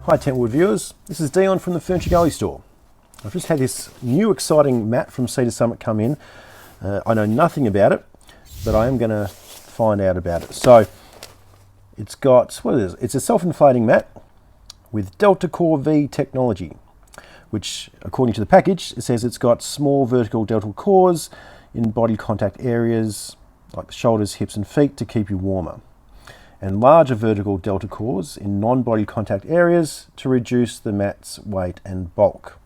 Hi Tentworld viewers, this is Deon from the Ferntree Gully store. I've just had this new exciting mat from Cedar Summit come in. I know nothing about it, but I am going to find out about it. So it's got, what it is, it's a self-inflating mat with Delta Core V technology, which according to the package, it says it's got small vertical delta cores in body contact areas like the shoulders, hips and feet to keep you warmer, and larger vertical delta cores in non-body contact areas to reduce the mat's weight and bulk.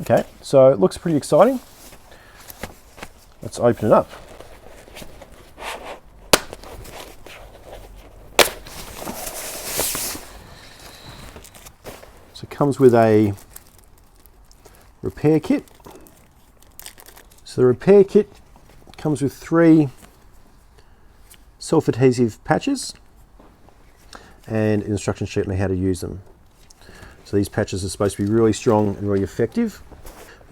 Okay, so it looks pretty exciting. Let's open it up. So it comes with a repair kit. So the repair kit comes with 3 self-adhesive patches and an instruction sheet on how to use them. So these patches are supposed to be really strong and really effective.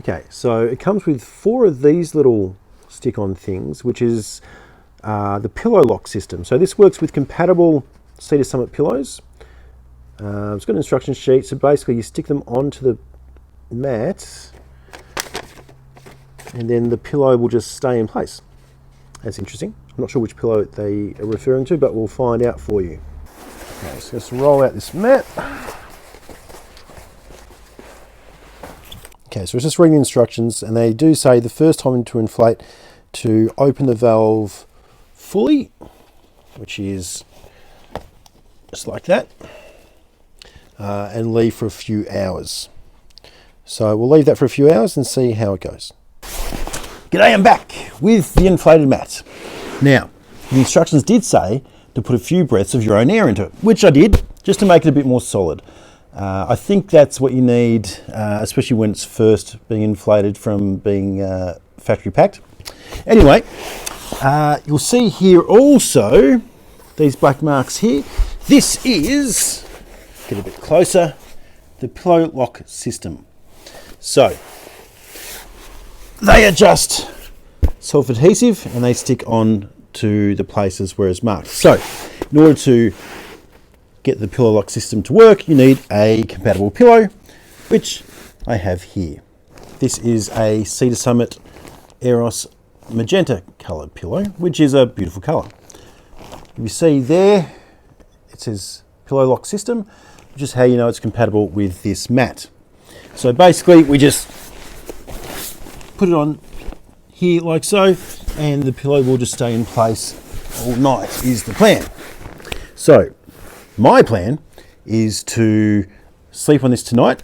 Okay, so it comes with 4 of these little stick-on things, which is the pillow lock system. So this works with compatible Cedar Summit pillows. It's got an instruction sheet, so basically you stick them onto the mat and then the pillow will just stay in place. That's interesting. I'm not sure which pillow they are referring to, but we'll find out for you. Okay, so let's roll out this mat. Okay, so it's just reading the instructions, and they do say the first time to inflate to open the valve fully, which is just like that, and leave for a few hours. So we'll leave that for a few hours and see how it goes. G'day, I'm back with the inflated mat. Now, the instructions did say to put a few breaths of your own air into it, which I did, just to make it a bit more solid. I think that's what you need, especially when it's first being inflated from being factory packed. Anyway, you'll see here also these black marks here. This is, get a bit closer, the pillow lock system. So they are just self-adhesive and they stick on to the places where it's marked. So in order to get the pillow lock system to work, you need a compatible pillow, which I have here. This is a Cedar Summit Eros magenta coloured pillow, which is a beautiful colour. You see there, it says pillow lock system, which is how you know it's compatible with this mat. So basically we just put it on here like so, and the pillow will just stay in place all night is the plan. So my plan is to sleep on this tonight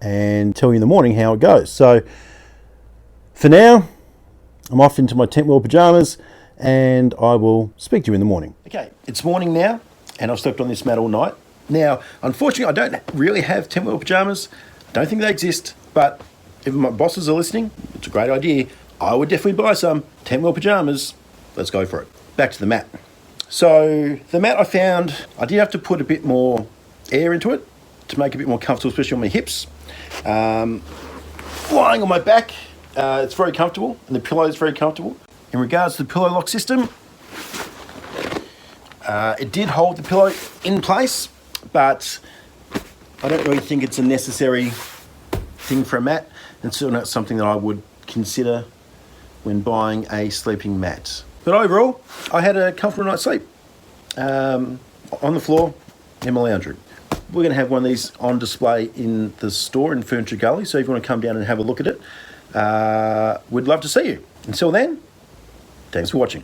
and tell you in the morning how it goes. So for now, I'm off into my Tentworld pajamas and I will speak to you in the morning. Okay, it's morning now and I've slept on this mat all night. Now, unfortunately, I don't really have Tentworld pajamas. I don't think they exist, but if my bosses are listening, it's a great idea. I would definitely buy some Tentworld pajamas. Let's go for it. Back to the mat. So the mat I found, I did have to put a bit more air into it to make it a bit more comfortable, especially on my hips. Lying on my back, it's very comfortable, and the pillow is very comfortable. In regards to the pillow lock system, it did hold the pillow in place, but I don't really think it's a necessary thing for a mat, and certainly not something that I would consider when buying a sleeping mat. But overall, I had a comfortable night's sleep on the floor in my lounge room. We're going to have one of these on display in the store in Ferntree Gully, so if you want to come down and have a look at it, we'd love to see you. Until then, thanks for watching.